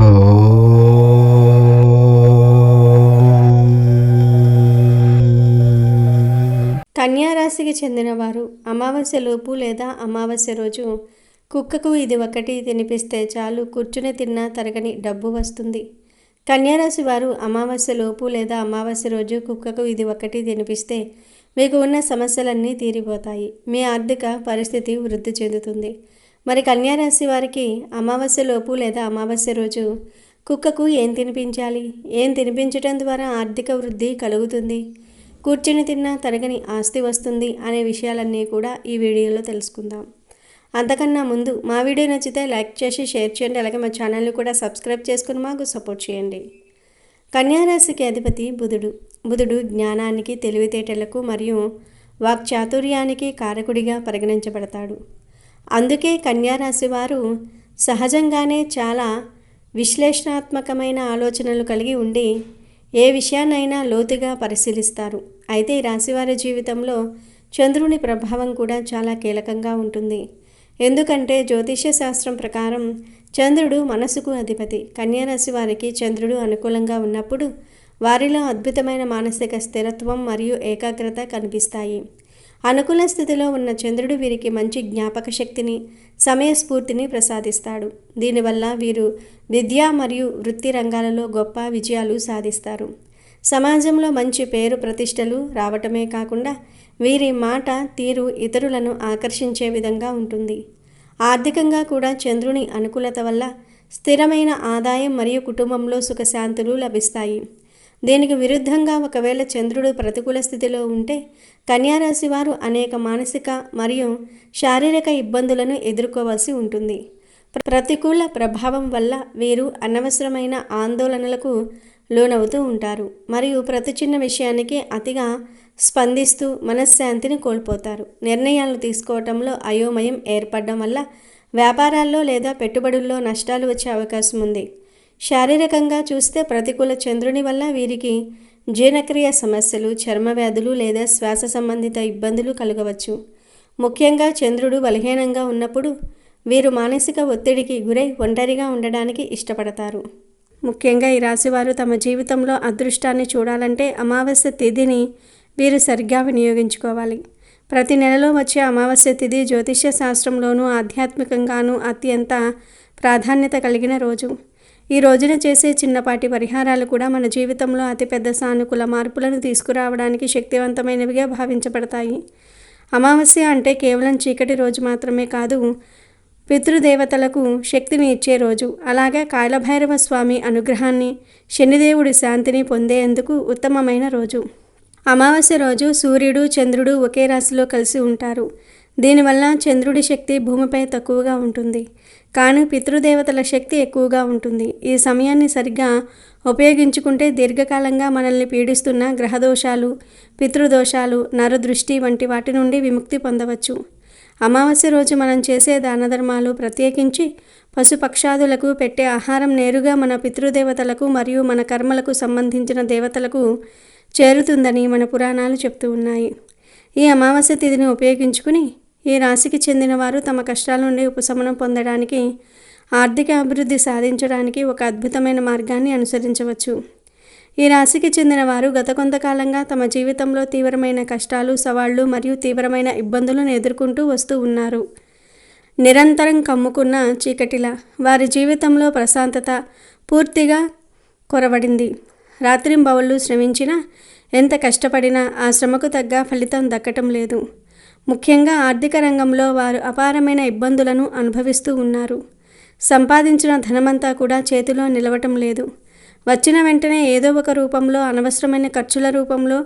కన్యా రాశికి చెందినవారు అమావాస్యలోపు లేదా అమావాస్య రోజు కుక్కకు ఇది ఒకటి తినిపిస్తే చాలు కూర్చుని తిన్నా తరగని డబ్బు వస్తుంది. కన్యారాశి వారు అమావాస్యలోపు లేదా అమావాస్య రోజు కుక్కకు ఇది ఒకటి తినిపిస్తే మీకు ఉన్న సమస్యలన్నీ తీరిపోతాయి. మీ ఆర్థిక పరిస్థితి వృద్ధి చెందుతుంది. మరి కన్యారాశి వారికి అమావాస్యలోపు లేదా అమావాస్య రోజు కుక్కకు ఏం తినిపించాలి? ఏం తినిపించడం ద్వారా ఆర్థిక వృద్ధి కలుగుతుంది, కూర్చుని తిన్నా తరగని ఆస్తి వస్తుంది అనే విషయాలన్నీ కూడా ఈ వీడియోలో తెలుసుకుందాం. అంతకన్నా ముందు మా వీడియో నచ్చితే లైక్ చేసి షేర్ చేయండి. అలాగే మా ఛానల్ని కూడా సబ్స్క్రైబ్ చేసుకుని మాకు సపోర్ట్ చేయండి. కన్యారాశికి అధిపతి బుధుడు. బుధుడు జ్ఞానానికి, తెలివితేటలకు మరియు వాక్చాతుర్యానికి కారకుడిగా పరిగణించబడతాడు. అందుకే కన్యారాశి వారు సహజంగానే చాలా విశ్లేషణాత్మకమైన ఆలోచనలు కలిగి ఉండి ఏ విషయాన్నైనా లోతుగా పరిశీలిస్తారు. అయితే ఈ రాశివారి జీవితంలో చంద్రుని ప్రభావం కూడా చాలా కీలకంగా ఉంటుంది. ఎందుకంటే జ్యోతిష్య శాస్త్రం ప్రకారం చంద్రుడు మనసుకు అధిపతి. కన్యారాశి వారికి చంద్రుడు అనుకూలంగా ఉన్నప్పుడు వారిలో అద్భుతమైన మానసిక స్థిరత్వం మరియు ఏకాగ్రత కనిపిస్తాయి. అనుకూల స్థితిలో ఉన్న చంద్రుడు వీరికి మంచి జ్ఞాపక శక్తిని, సమయస్ఫూర్తిని ప్రసాదిస్తాడు. దీనివల్ల వీరు విద్య మరియు వృత్తి రంగాలలో గొప్ప విజయాలు సాధిస్తారు. సమాజంలో మంచి పేరు ప్రతిష్టలు రావటమే కాకుండా వీరి మాట తీరు ఇతరులను ఆకర్షించే విధంగా ఉంటుంది. ఆర్థికంగా కూడా చంద్రుని అనుకూలత వల్ల స్థిరమైన ఆదాయం మరియు కుటుంబంలో సుఖశాంతులు లభిస్తాయి. దీనికి విరుద్ధంగా ఒకవేళ చంద్రుడు ప్రతికూల స్థితిలో ఉంటే కన్యారాశి వారు అనేక మానసిక మరియు శారీరక ఇబ్బందులను ఎదుర్కోవాల్సి ఉంటుంది. ప్రతికూల ప్రభావం వల్ల వీరు అనవసరమైన ఆందోళనలకు లోనవుతూ ఉంటారు మరియు ప్రతి చిన్న విషయానికి అతిగా స్పందిస్తూ మనశ్శాంతిని కోల్పోతారు. నిర్ణయాలు తీసుకోవడంలో అయోమయం ఏర్పడడం వల్ల వ్యాపారాల్లో లేదా పెట్టుబడుల్లో నష్టాలు వచ్చే అవకాశం ఉంది. శారీరకంగా చూస్తే ప్రతికూల చంద్రుని వల్ల వీరికి జీర్ణక్రియ సమస్యలు, చర్మ వ్యాధులు లేదా శ్వాస సంబంధిత ఇబ్బందులు కలగవచ్చు. ముఖ్యంగా చంద్రుడు బలహీనంగా ఉన్నప్పుడు వీరు మానసిక ఒత్తిడికి గురై ఒంటరిగా ఉండడానికి ఇష్టపడతారు. ముఖ్యంగా ఈ రాశివారు తమ జీవితంలో అదృష్టాన్ని చూడాలంటే అమావాస్య తిథిని వీరు సరిగ్గా వినియోగించుకోవాలి. ప్రతి నెలలో వచ్చే అమావాస్య తిథి జ్యోతిష్య శాస్త్రంలోనూ ఆధ్యాత్మికంగానూ అత్యంత ప్రాధాన్యత కలిగిన రోజు. ఈ రోజున చేసే చిన్నపాటి పరిహారాలు కూడా మన జీవితంలో అతిపెద్ద సానుకూల మార్పులను తీసుకురావడానికి శక్తివంతమైనవిగా భావించబడతాయి. అమావాస్య అంటే కేవలం చీకటి రోజు మాత్రమే కాదు, పితృదేవతలకు శక్తిని ఇచ్చే రోజు. అలాగే కాలభైరవ స్వామి అనుగ్రహాన్ని, శనిదేవుడి శాంతిని పొందేందుకు ఉత్తమమైన రోజు. అమావాస్య రోజు సూర్యుడు, చంద్రుడు ఒకే రాశిలో కలిసి ఉంటారు. దీనివల్ల చంద్రుడి శక్తి భూమిపై తక్కువగా ఉంటుంది, కానీ పితృదేవతల శక్తి ఎక్కువగా ఉంటుంది. ఈ సమయాన్ని సరిగ్గా ఉపయోగించుకుంటే దీర్ఘకాలంగా మనల్ని పీడిస్తున్న గ్రహదోషాలు, పితృదోషాలు, నరదృష్టి వంటి వాటి నుండి విముక్తి పొందవచ్చు. అమావాస్య రోజు మనం చేసే దానధర్మాలు, ప్రత్యేకించి పశుపక్షాదులకు పెట్టే ఆహారం నేరుగా మన పితృదేవతలకు మరియు మన కర్మలకు సంబంధించిన దేవతలకు చేరుతుందని మన పురాణాలు చెప్తూ ఉన్నాయి. ఈ అమావాస్య తిథిని ఉపయోగించుకుని ఈ రాశికి చెందిన వారు తమ కష్టాల నుండి ఉపశమనం పొందడానికి, ఆర్థిక అభివృద్ధి సాధించడానికి ఒక అద్భుతమైన మార్గాన్ని అనుసరించవచ్చు. ఈ రాశికి చెందిన వారు గత కొంతకాలంగా తమ జీవితంలో తీవ్రమైన కష్టాలు, సవాళ్లు మరియు తీవ్రమైన ఇబ్బందులను ఎదుర్కొంటూ వస్తూ ఉన్నారు. నిరంతరం కమ్ముకున్న చీకటిలా వారి జీవితంలో ప్రశాంతత పూర్తిగా కొరవడింది. రాత్రింబవళ్ళు శ్రమించినా, ఎంత కష్టపడినా ఆ శ్రమకు తగ్గ ఫలితం దక్కటం లేదు. ముఖ్యంగా ఆర్థిక రంగంలో వారు అపారమైన ఇబ్బందులను అనుభవిస్తూ ఉన్నారు. సంపాదించిన ధనమంతా కూడా చేతిలో నిలవటం లేదు. వచ్చిన వెంటనే ఏదో ఒక రూపంలో, అనవసరమైన ఖర్చుల రూపంలో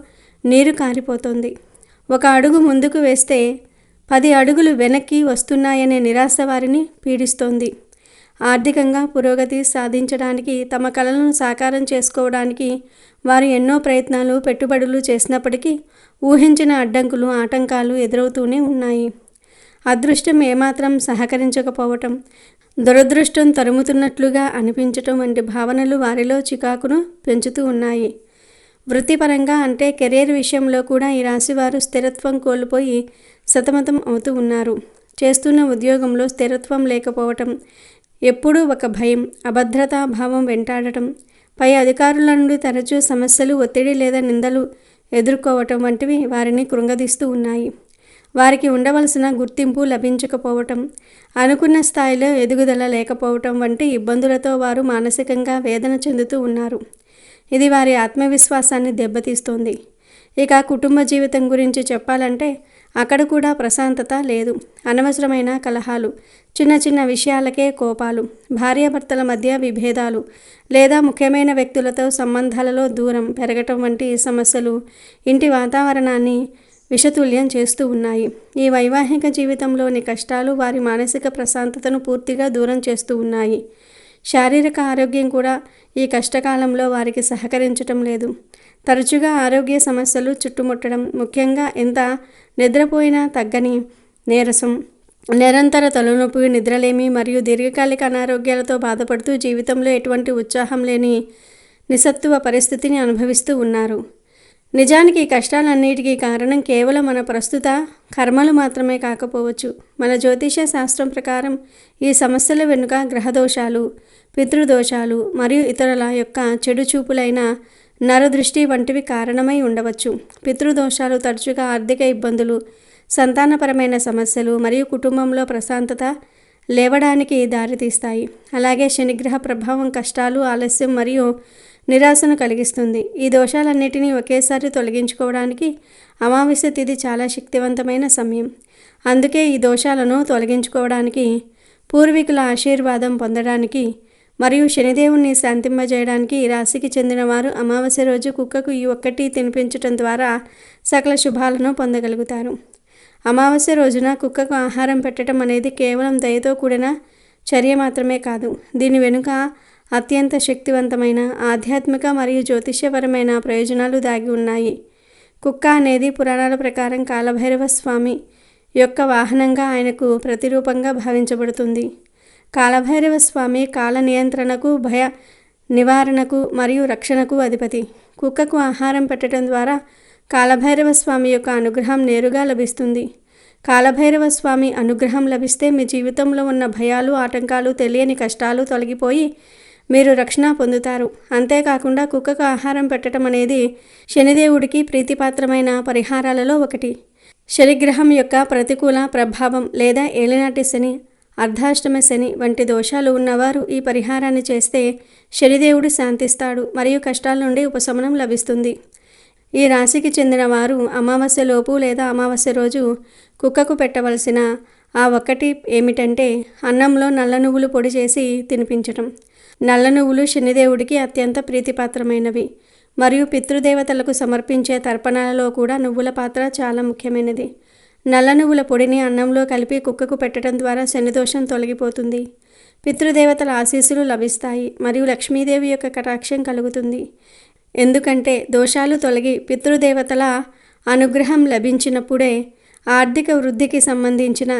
నీరు కారిపోతుంది. ఒక అడుగు ముందుకు వేస్తే 10 అడుగులు వెనక్కి వస్తున్నాయనే నిరాశ వారిని పీడిస్తోంది. ఆర్థికంగా పురోగతి సాధించడానికి, తమ కలలను సాకారం చేసుకోవడానికి వారు ఎన్నో ప్రయత్నాలు, పెట్టుబడులు చేసినప్పటికీ ఊహించిన అడ్డంకులు, ఆటంకాలు ఎదురవుతూనే ఉన్నాయి. అదృష్టం ఏమాత్రం సహకరించకపోవటం, దురదృష్టం తరుముతున్నట్లుగా అనిపించటం వంటి భావనలు వారిలో చికాకును పెంచుతూ ఉన్నాయి. వృత్తిపరంగా అంటే కెరీర్ విషయంలో కూడా ఈ రాశివారు స్థిరత్వం కోల్పోయి సతమతం అవుతూ ఉన్నారు. చేస్తున్న ఉద్యోగంలో స్థిరత్వం లేకపోవటం, ఎప్పుడూ ఒక భయం, అభద్రతా భావం వెంటాడటం, పై అధికారుల నుండి తరచూ సమస్యలు, ఒత్తిడి లేదా నిందలు ఎదుర్కోవటం వంటివి వారిని కృంగదీస్తూ ఉన్నాయి. వారికి ఉండవలసిన గుర్తింపు లభించకపోవటం, అనుకున్న స్థాయిలో ఎదుగుదల లేకపోవటం వంటి ఇబ్బందులతో వారు మానసికంగా వేదన చెందుతూ ఉన్నారు. ఇది వారి ఆత్మవిశ్వాసాన్ని దెబ్బతీస్తోంది. ఇక కుటుంబ జీవితం గురించి చెప్పాలంటే అక్కడ కూడా ప్రశాంతత లేదు. అనవసరమైన కలహాలు, చిన్న చిన్న విషయాలకే కోపాలు, భార్యాభర్తల మధ్య విభేదాలు లేదా ముఖ్యమైన వ్యక్తులతో సంబంధాలలో దూరం పెరగటం వంటి సమస్యలు ఇంటి వాతావరణాన్ని విషతుల్యం చేస్తూ ఉన్నాయి. ఈ వైవాహిక జీవితంలోని కష్టాలు వారి మానసిక ప్రశాంతతను పూర్తిగా దూరం చేస్తూ ఉన్నాయి. శారీరక ఆరోగ్యం కూడా ఈ కష్టకాలంలో వారికి సహకరించటం లేదు. తరచుగా ఆరోగ్య సమస్యలు చుట్టుముట్టడం, ముఖ్యంగా ఎంత నిద్రపోయినా తగ్గని నీరసం, నిరంతర తలనొప్పి, నిద్రలేమి మరియు దీర్ఘకాలిక అనారోగ్యాలతో బాధపడుతూ జీవితంలో ఎటువంటి ఉత్సాహం లేని నిస్సత్తువ పరిస్థితిని అనుభవిస్తూ ఉన్నారు. నిజానికి ఈ కష్టాలన్నిటికీ కారణం కేవలం మన ప్రస్తుత కర్మలు మాత్రమే కాకపోవచ్చు. మన జ్యోతిష శాస్త్రం ప్రకారం ఈ సమస్యల వెనుక గ్రహదోషాలు, పితృదోషాలు మరియు ఇతరుల యొక్క చెడు చూపులైన నరదృష్టి వంటివి కారణమై ఉండవచ్చు. పితృదోషాలు తరచుగా ఆర్థిక ఇబ్బందులు, సంతానపరమైన సమస్యలు మరియు కుటుంబంలో ప్రశాంతత లేవడానికి దారితీస్తాయి. అలాగే శనిగ్రహ ప్రభావం కష్టాలు, ఆలస్యం మరియు నిరాశను కలిగిస్తుంది. ఈ దోషాలన్నిటినీ ఒకేసారి తొలగించుకోవడానికి అమావాస్య తిథి చాలా శక్తివంతమైన సమయం. అందుకే ఈ దోషాలను తొలగించుకోవడానికి, పూర్వీకుల ఆశీర్వాదం పొందడానికి మరియు శనిదేవుణ్ణి శాంతింపజేయడానికి ఈ రాశికి చెందిన వారు అమావాస్య రోజు కుక్కకు ఈ ఒక్కటి తినిపించటం ద్వారా సకల శుభాలను పొందగలుగుతారు. అమావాస్య రోజున కుక్కకు ఆహారం పెట్టడం అనేది కేవలం దయతో కూడిన చర్య మాత్రమే కాదు. దీని వెనుక అత్యంత శక్తివంతమైన ఆధ్యాత్మిక మరియు జ్యోతిష్యపరమైన ప్రయోజనాలు దాగి ఉన్నాయి. కుక్క అనేది పురాణాల ప్రకారం కాలభైరవ స్వామి యొక్క వాహనంగా, ఆయనకు ప్రతిరూపంగా భావించబడుతుంది. కాలభైరవ స్వామి కాల నియంత్రణకు, భయ నివారణకు మరియు రక్షణకు అధిపతి. కుక్కకు ఆహారం పెట్టడం ద్వారా కాలభైరవ స్వామి యొక్క అనుగ్రహం నేరుగా లభిస్తుంది. కాలభైరవ స్వామి అనుగ్రహం లభిస్తే మీ జీవితంలో ఉన్న భయాలు, ఆటంకాలు, తెలియని కష్టాలు తొలగిపోయి మీరు రక్షణ పొందుతారు. అంతేకాకుండా కుక్కకు ఆహారం పెట్టడం అనేది శనిదేవుడికి ప్రీతిపాత్రమైన పరిహారాలలో ఒకటి. శనిగ్రహం యొక్క ప్రతికూల ప్రభావం లేదా ఏలినాటి శని, అర్ధాష్టమ శని వంటి దోషాలు ఉన్నవారు ఈ పరిహారాన్ని చేస్తే శనిదేవుడు శాంతిస్తాడు మరియు కష్టాల నుండి ఉపశమనం లభిస్తుంది. ఈ రాశికి చెందిన వారు అమావాస్యలోపు లేదా అమావాస్య రోజు కుక్కకు పెట్టవలసిన ఆ ఒక్కటి ఏమిటంటే అన్నంలో నల్ల నువ్వులు పొడి చేసి తినిపించటం. నల్ల నువ్వులు శనిదేవుడికి అత్యంత ప్రీతిపాత్రమైనవి మరియు పితృదేవతలకు సమర్పించే తర్పణాలలో కూడా నువ్వుల పాత్ర చాలా ముఖ్యమైనది. నల్ల నువ్వుల పొడిని అన్నంలో కలిపి కుక్కకు పెట్టడం ద్వారా శనిదోషం తొలగిపోతుంది. పితృదేవతల ఆశీస్సులు లభిస్తాయి మరియు లక్ష్మీదేవి యొక్క కటాక్షం కలుగుతుంది. ఎందుకంటే దోషాలు తొలగి పితృదేవతల అనుగ్రహం లభించినప్పుడే ఆర్థిక వృద్ధికి సంబంధించిన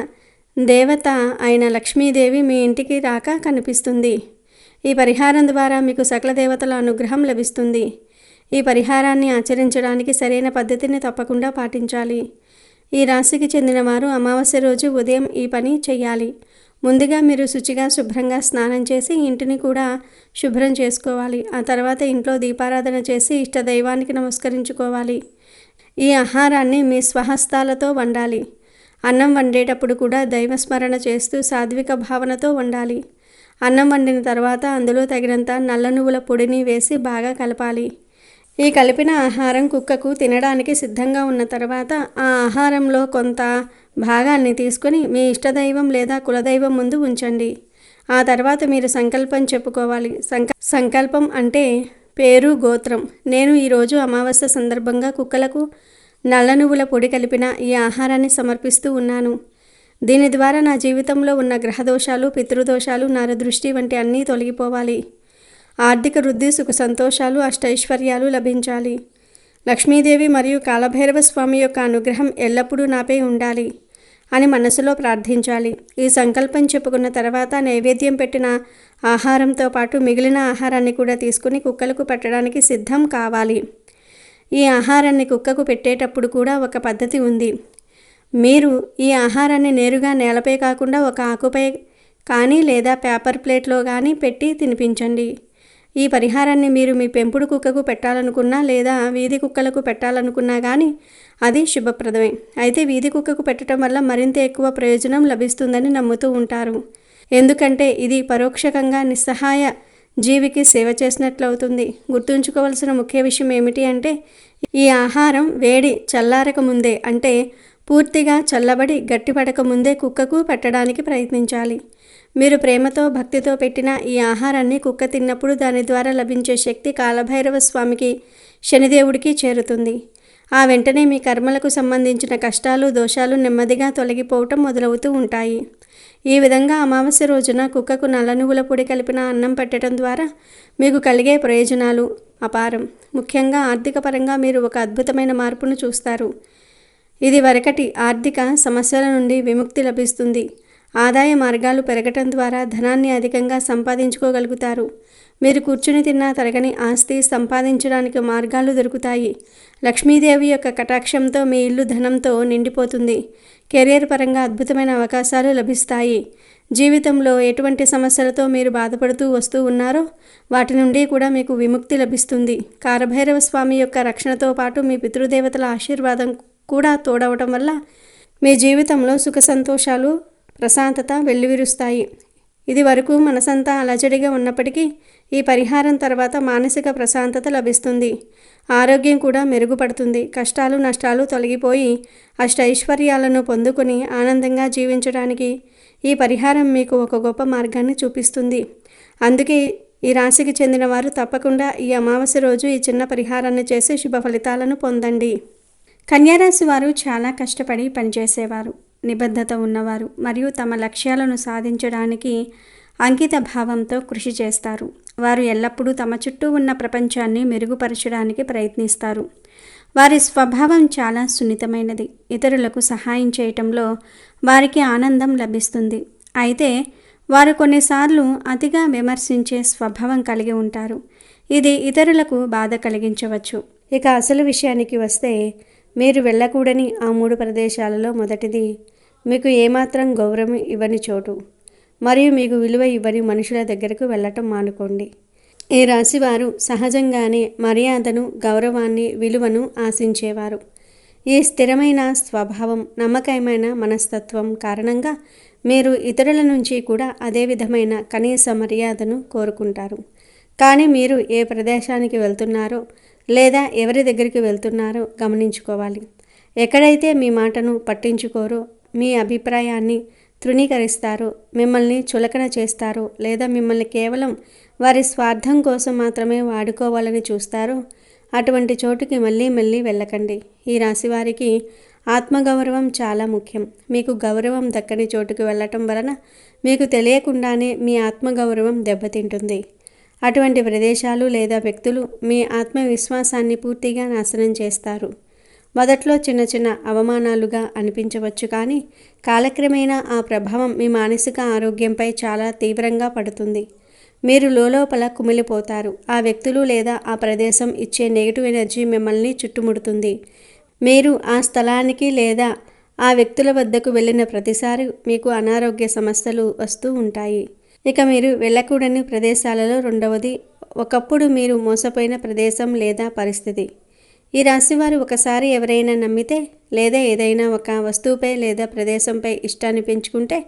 దేవత అయిన లక్ష్మీదేవి మీ ఇంటికి రాక కనిపిస్తుంది. ఈ పరిహారం ద్వారా మీకు సకల దేవతల అనుగ్రహం లభిస్తుంది. ఈ పరిహారాన్ని ఆచరించడానికి సరైన పద్ధతిని తప్పకుండా పాటించాలి. ఈ రాశికి చెందిన వారు అమావాస్య రోజు ఉదయం ఈ పని చేయాలి. ముందుగా మీరు శుచిగా శుభ్రంగా స్నానం చేసి ఇంటిని కూడా శుభ్రం చేసుకోవాలి. ఆ తర్వాత ఇంట్లో దీపారాధన చేసి ఇష్టదైవానికి నమస్కరించుకోవాలి. ఈ ఆహారాన్ని మీ స్వహస్తాలతో వండాలి. అన్నం వండేటప్పుడు కూడా దైవస్మరణ చేస్తూ సాత్విక భావనతో వండాలి. అన్నం వండిన తర్వాత అందులో తగినంత నల్ల నువ్వుల పొడిని వేసి బాగా కలపాలి. ఈ కలిపిన ఆహారం కుక్కకు తినడానికి సిద్ధంగా ఉన్న తర్వాత ఆ ఆహారంలో కొంత భాగాన్ని తీసుకొని మీ ఇష్టదైవం లేదా కులదైవం ముందు ఉంచండి. ఆ తర్వాత మీరు సంకల్పం చెప్పుకోవాలి. సంకల్పం అంటే పేరు, గోత్రం. నేను ఈరోజు అమావాస్య సందర్భంగా కుక్కలకు నల్ల నువ్వుల పొడి కలిపిన ఈ ఆహారాన్ని సమర్పిస్తూ ఉన్నాను. దీని ద్వారా నా జీవితంలో ఉన్న గ్రహదోషాలు, పితృదోషాలు, నరదృష్టి వంటి అన్నీ తొలగిపోవాలి. ఆర్థిక వృద్ధి, సుఖ సంతోషాలు, అష్టైశ్వర్యాలు లభించాలి. లక్ష్మీదేవి మరియు కాలభైరవ స్వామి యొక్క అనుగ్రహం ఎల్లప్పుడూ నాపై ఉండాలి అని మనసులో ప్రార్థించాలి. ఈ సంకల్పం చెప్పుకున్న తర్వాత నైవేద్యం పెట్టిన ఆహారంతో పాటు మిగిలిన ఆహారాన్ని కూడా తీసుకుని కుక్కలకు పెట్టడానికి సిద్ధం కావాలి. ఈ ఆహారాన్ని కుక్కకు పెట్టేటప్పుడు కూడా ఒక పద్ధతి ఉంది. మీరు ఈ ఆహారాన్ని నేరుగా నేలపై కాకుండా ఒక ఆకుపై కానీ లేదా పేపర్ ప్లేట్లో కానీ పెట్టి తినిపించండి. ఈ పరిహారాన్ని మీరు మీ పెంపుడు కుక్కకు పెట్టాలనుకున్నా లేదా వీధి కుక్కలకు పెట్టాలనుకున్నా కానీ అది శుభప్రదమే. అయితే వీధి కుక్కకు పెట్టడం వల్ల మరింత ఎక్కువ ప్రయోజనం లభిస్తుందని నమ్ముతూ ఉంటారు. ఎందుకంటే ఇది పరోక్షకంగా నిస్సహాయ జీవికి సేవ చేసినట్లవుతుంది. గుర్తుంచుకోవాల్సిన ముఖ్య విషయం ఏమిటి అంటే ఈ ఆహారం వేడి చల్లారక ముందే, అంటే పూర్తిగా చల్లబడి గట్టిపడక ముందే కుక్కకు పెట్టడానికి ప్రయత్నించాలి. మీరు ప్రేమతో భక్తితో పెట్టిన ఈ ఆహారాన్ని కుక్క తిన్నప్పుడు దాని ద్వారా లభించే శక్తి కాలభైరవ స్వామికి, శనిదేవుడికి చేరుతుంది. ఆ వెంటనే మీ కర్మలకు సంబంధించిన కష్టాలు దోషాలు నెమ్మదిగా తొలగిపోవటం మొదలవుతూ ఉంటాయి. ఈ విధంగా అమావాస్య రోజున కుక్కకు నల్ల నువ్వుల పొడి కలిపిన అన్నం పెట్టడం ద్వారా మీకు కలిగే ప్రయోజనాలు అపారం. ముఖ్యంగా ఆర్థిక పరంగా మీరు ఒక అద్భుతమైన మార్పును చూస్తారు. ఇది వరకటి ఆర్థిక సమస్యల నుండి విముక్తి లభిస్తుంది. ఆదాయ మార్గాలు పెరగటం ద్వారా ధనాన్ని అధికంగా సంపాదించుకోగలుగుతారు. మీరు కూర్చుని తిన్నా తరగని ఆస్తి సంపాదించడానికి మార్గాలు దొరుకుతాయి. లక్ష్మీదేవి యొక్క కటాక్షంతో మీ ఇల్లు ధనంతో నిండిపోతుంది. కెరీర్ పరంగా అద్భుతమైన అవకాశాలు లభిస్తాయి. జీవితంలో ఎటువంటి సమస్యలతో మీరు బాధపడుతూ వస్తూ ఉన్నారో వాటి నుండి కూడా మీకు విముక్తి లభిస్తుంది. కాలభైరవ స్వామి యొక్క రక్షణతో పాటు మీ పితృదేవతల ఆశీర్వాదం కూడా తోడవటం వల్ల మీ జీవితంలో సుఖ సంతోషాలు ప్రశాంతత వెల్లివిరుస్తాయి. ఇది వరకు మనసంతా అలజడిగా ఉన్నప్పటికీ ఈ పరిహారం తర్వాత మానసిక ప్రశాంతత లభిస్తుంది. ఆరోగ్యం కూడా మెరుగుపడుతుంది. కష్టాలు నష్టాలు తొలగిపోయి అష్టైశ్వర్యాలను పొందుకొని ఆనందంగా జీవించడానికి ఈ పరిహారం మీకు ఒక గొప్ప మార్గాన్ని చూపిస్తుంది. అందుకే ఈ రాశికి చెందిన వారు తప్పకుండా ఈ అమావాస్య రోజు ఈ చిన్న పరిహారాన్ని చేసి శుభ ఫలితాలను పొందండి. కన్యారాశి వారు చాలా కష్టపడి పనిచేసేవారు, నిబద్ధత ఉన్నవారు మరియు తమ లక్ష్యాలను సాధించడానికి అంకిత భావంతో కృషి చేస్తారు. వారు ఎల్లప్పుడూ తమ చుట్టూ ఉన్న ప్రపంచాన్ని మెరుగుపరచడానికి ప్రయత్నిస్తారు. వారి స్వభావం చాలా సున్నితమైనది. ఇతరులకు సహాయం చేయటంలో వారికి ఆనందం లభిస్తుంది. అయితే వారు కొన్నిసార్లు అతిగా విమర్శించే స్వభావం కలిగి ఉంటారు. ఇది ఇతరులకు బాధ కలిగించవచ్చు. ఇక అసలు విషయానికి వస్తే మీరు వెళ్ళకూడని ఆ 3 ప్రదేశాలలో మొదటిది మీకు ఏమాత్రం గౌరవం ఇవ్వని చోటు మరియు మీకు విలువ ఇవ్వని మనుషుల దగ్గరకు వెళ్ళటం మానుకోండి. ఈ రాశివారు సహజంగానే మర్యాదను, గౌరవాన్ని, విలువను ఆశించేవారు. ఈ స్థిరమైన స్వభావం, నమ్మకమైన మనస్తత్వం కారణంగా మీరు ఇతరుల నుంచి కూడా అదే విధమైన కనీస మర్యాదను కోరుకుంటారు. కానీ మీరు ఏ ప్రదేశానికి వెళ్తున్నారో లేదా ఎవరి దగ్గరికి వెళ్తున్నారో గమనించుకోవాలి. ఎక్కడైతే మీ మాటను పట్టించుకోరో, మీ అభిప్రాయాన్ని తృణీకరిస్తారో, మిమ్మల్ని చులకన చేస్తారో లేదా మిమ్మల్ని కేవలం వారి స్వార్థం కోసం మాత్రమే వాడుకోవాలని చూస్తారో అటువంటి చోటుకి మళ్ళీ వెళ్ళకండి. ఈ రాశివారికి ఆత్మగౌరవం చాలా ముఖ్యం. మీకు గౌరవం దక్కని చోటుకు వెళ్ళటం వలన మీకు తెలియకుండానే మీ ఆత్మగౌరవం దెబ్బతింటుంది. అటువంటి ప్రదేశాలు లేదా వ్యక్తులు మీ ఆత్మవిశ్వాసాన్ని పూర్తిగా నాశనం చేస్తారు. మొదట్లో చిన్న అవమానాలుగా అనిపించవచ్చు, కానీ కాలక్రమేణా ఆ ప్రభావం మీ మానసిక ఆరోగ్యంపై చాలా తీవ్రంగా పడుతుంది. మీరు లోపల కుమిలిపోతారు. ఆ వ్యక్తులు లేదా ఆ ప్రదేశం ఇచ్చే నెగిటివ్ ఎనర్జీ మిమ్మల్ని చుట్టుముడుతుంది. మీరు ఆ స్థలానికి లేదా ఆ వ్యక్తుల వద్దకు వెళ్ళిన ప్రతిసారి మీకు అనారోగ్య సమస్యలు వస్తూ ఉంటాయి. ఇక మీరు వెళ్ళకూడని ప్రదేశాలలో రెండవది ఒకప్పుడు మీరు మోసపోయిన ప్రదేశం లేదా పరిస్థితి. ఈ రాశివారు ఒకసారి ఎవరైనా నమ్మితే లేదా ఏదైనా ఒక వస్తువుపై లేదా ప్రదేశంపై ఇష్టాన్ని పెంచుకుంటే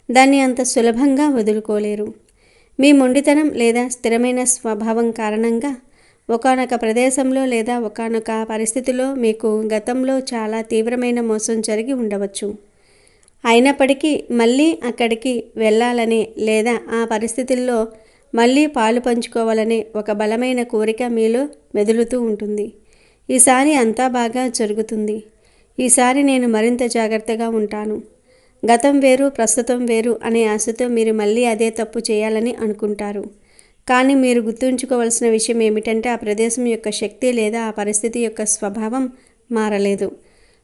దాన్ని అంత సులభంగా వదులుకోలేరు. మీ మొండితనం లేదా స్థిరమైన స్వభావం కారణంగా ఒకానొక ప్రదేశంలో లేదా ఒకానొక పరిస్థితిలో మీకు గతంలో చాలా తీవ్రమైన మోసం జరిగి ఉండవచ్చు. అయినప్పటికీ మళ్ళీ అక్కడికి వెళ్ళాలనే లేదా ఆ పరిస్థితుల్లో మళ్ళీ పాలు పంచుకోవాలనే ఒక బలమైన కోరిక మీలో మెదులుతూ ఉంటుంది. ఈసారి అంతా బాగా జరుగుతుంది. ఈసారి నేను మరింత జాగ్రత్తగా ఉంటాను. గతం వేరు, ప్రస్తుతం వేరు అనే ఆశతో మీరు మళ్ళీ అదే తప్పు చేయాలని అనుకుంటారు. కానీ మీరు గుర్తుంచుకోవాల్సిన విషయం ఏమిటంటే ఆ ప్రదేశం యొక్క శక్తి లేదా ఆ పరిస్థితి యొక్క స్వభావం మారలేదు.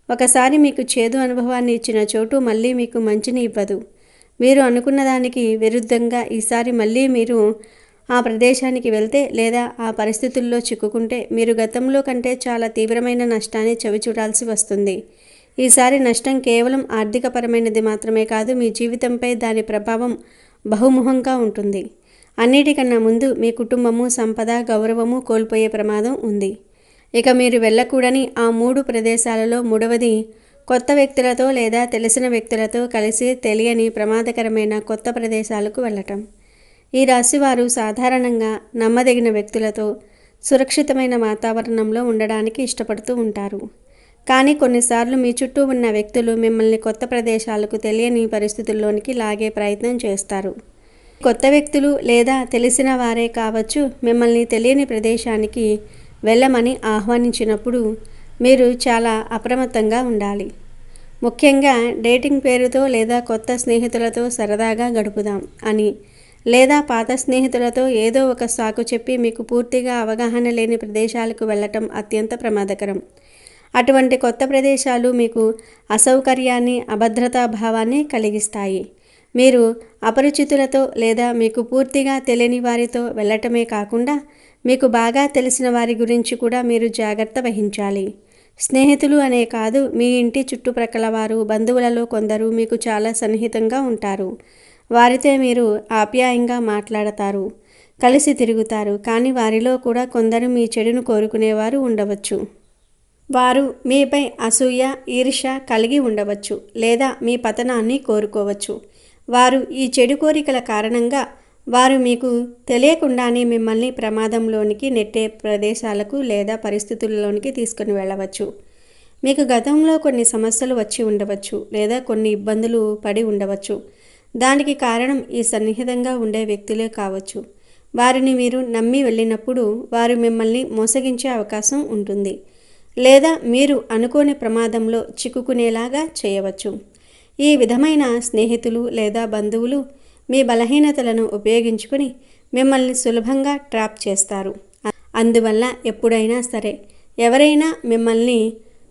ఒకసారి మీకు చేదు అనుభవాన్ని ఇచ్చిన చోటు మళ్ళీ మీకు మంచిని ఇవ్వదు. మీరు అనుకున్న దానికి విరుద్ధంగా ఈసారి మళ్ళీ మీరు ఆ ప్రదేశానికి వెళ్తే లేదా ఆ పరిస్థితుల్లో చిక్కుకుంటే మీరు గతంలో కంటే చాలా తీవ్రమైన నష్టాన్ని చవిచూడాల్సి వస్తుంది. ఈసారి నష్టం కేవలం ఆర్థికపరమైనది మాత్రమే కాదు, మీ జీవితంపై దాని ప్రభావం బహుముఖంగా ఉంటుంది. అన్నిటికన్నా ముందు మీ కుటుంబము, సంపద, గౌరవము కోల్పోయే ప్రమాదం ఉంది. ఇక మీరు వెళ్ళకూడని ఆ 3 ప్రదేశాలలో మూడవది కొత్త వ్యక్తులతో లేదా తెలిసిన వ్యక్తులతో కలిసి తెలియని ప్రమాదకరమైన కొత్త ప్రదేశాలకు వెళ్ళటం. ఈ రాశివారు సాధారణంగా నమ్మదగిన వ్యక్తులతో సురక్షితమైన వాతావరణంలో ఉండడానికి ఇష్టపడుతూ ఉంటారు. కానీ కొన్నిసార్లు మీ చుట్టూ ఉన్న వ్యక్తులు మిమ్మల్ని కొత్త ప్రదేశాలకు తెలియని పరిస్థితుల్లోనికి లాగే ప్రయత్నం చేస్తారు. కొత్త వ్యక్తులు లేదా తెలిసిన వారే కావచ్చు మిమ్మల్ని తెలియని ప్రదేశానికి వెళ్ళమని ఆహ్వానించినప్పుడు మీరు చాలా అప్రమత్తంగా ఉండాలి. ముఖ్యంగా డేటింగ్ పేరుతో లేదా కొత్త స్నేహితులతో సరదాగా గడుపుదాం అని లేదా పాత స్నేహితులతో ఏదో ఒక సాకు చెప్పి మీకు పూర్తిగా అవగాహన లేని ప్రదేశాలకు వెళ్ళటం అత్యంత ప్రమాదకరం. అటువంటి కొత్త ప్రదేశాలు మీకు అసౌకర్యాన్ని, అభద్రతా భావాన్ని కలిగిస్తాయి. మీరు అపరిచితులతో లేదా మీకు పూర్తిగా తెలియని వారితో వెళ్ళటమే కాకుండా మీకు బాగా తెలిసిన వారి గురించి కూడా మీరు జాగ్రత్త వహించాలి. స్నేహితులు అనే కాదు, మీ ఇంటి చుట్టుప్రక్కల వారు, బంధువులలో కొందరు మీకు చాలా సన్నిహితంగా ఉంటారు. వారితో మీరు ఆప్యాయంగా మాట్లాడతారు, కలిసి తిరుగుతారు. కానీ వారిలో కూడా కొందరు మీ చెడును కోరుకునేవారు ఉండవచ్చు. వారు మీపై అసూయ, ఈర్ష్య కలిగి ఉండవచ్చు లేదా మీ పతనాన్ని కోరుకోవచ్చు. వారు ఈ చెడు కోరికల కారణంగా వారు మీకు తెలియకుండానే మిమ్మల్ని ప్రమాదంలోనికి నెట్టే ప్రదేశాలకు లేదా పరిస్థితుల్లోనికి తీసుకుని వెళ్ళవచ్చు. మీకు గతంలో కొన్ని సమస్యలు వచ్చి ఉండవచ్చు లేదా కొన్ని ఇబ్బందులు పడి ఉండవచ్చు. దానికి కారణం ఈ సన్నిహితంగా ఉండే వ్యక్తులే కావచ్చు. వారిని మీరు నమ్మి వెళ్ళినప్పుడు వారు మిమ్మల్ని మోసగించే అవకాశం ఉంటుంది లేదా మీరు అనుకోని ప్రమాదంలో చిక్కుకునేలాగా చేయవచ్చు. ఈ విధమైన స్నేహితులు లేదా బంధువులు మీ బలహీనతలను ఉపయోగించుకుని మిమ్మల్ని సులభంగా ట్రాప్ చేస్తారు. అందువల్ల ఎప్పుడైనా సరే ఎవరైనా మిమ్మల్ని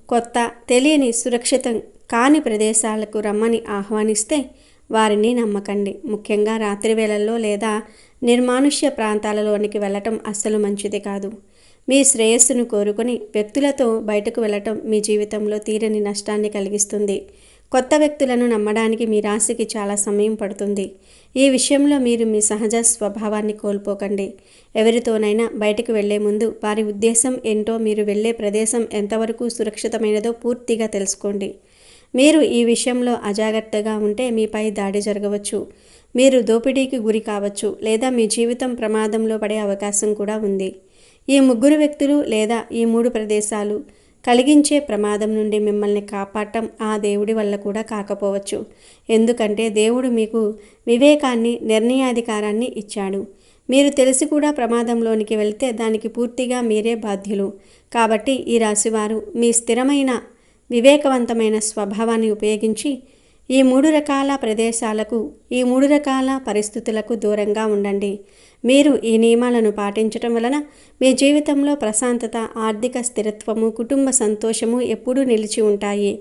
కొత్త, తెలియని, సురక్షితం కాని ప్రదేశాలకు రమ్మని ఆహ్వానిస్తే వారిని నమ్మకండి. ముఖ్యంగా రాత్రి వేళల్లో లేదా నిర్మానుష్య ప్రాంతాలలోనికి వెళ్ళటం అస్సలు మంచిది కాదు. మీ శ్రేయస్సును కోరుకొని వ్యక్తులతో బయటకు వెళ్ళటం మీ జీవితంలో తీరని నష్టాన్ని కలిగిస్తుంది. కొత్త వ్యక్తులను నమ్మడానికి మీ రాశికి చాలా సమయం పడుతుంది. ఈ విషయంలో మీరు మీ సహజ స్వభావాన్ని కోల్పోకండి. ఎవరితోనైనా బయటకు వెళ్లే ముందు వారి ఉద్దేశం ఏంటో, మీరు వెళ్ళే ప్రదేశం ఎంతవరకు సురక్షితమైనదో పూర్తిగా తెలుసుకోండి. మీరు ఈ విషయంలో అజాగ్రత్తగా ఉంటే మీపై దాడి జరగవచ్చు, మీరు దోపిడీకి గురి కావచ్చు లేదా మీ జీవితం ప్రమాదంలో పడే అవకాశం కూడా ఉంది. ఈ 3 వ్యక్తులు లేదా ఈ 3 ప్రదేశాలు కలిగించే ప్రమాదం నుండి మిమ్మల్ని కాపాడటం ఆ దేవుడి వల్ల కూడా కాకపోవచ్చు. ఎందుకంటే దేవుడు మీకు వివేకాన్ని, నిర్ణయాధికారాన్ని ఇచ్చాడు. మీరు తెలిసి కూడా ప్రమాదంలోనికి వెళ్తే దానికి పూర్తిగా మీరే బాధ్యులు. కాబట్టి ఈ రాశివారు మీ స్థిరమైన, వివేకవంతమైన స్వభావాన్ని ఉపయోగించి ఈ 3 రకాల ప్రదేశాలకు, ఈ 3 రకాల పరిస్థితులకు దూరంగా ఉండండి. మీరు ఈ నియమాలను పాటించటం వలన మీ జీవితంలో ప్రశాంతత, ఆర్థిక స్థిరత్వము, కుటుంబ సంతోషము ఎప్పుడూ నిలిచి ఉంటాయి.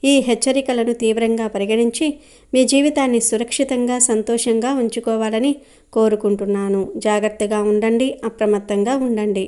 ఈ హెచ్చరికలను తీవ్రంగా పరిగణించి మీ జీవితాన్ని సురక్షితంగా, సంతోషంగా ఉంచుకోవాలని కోరుకుంటున్నాను. జాగ్రత్తగా ఉండండి, అప్రమత్తంగా ఉండండి.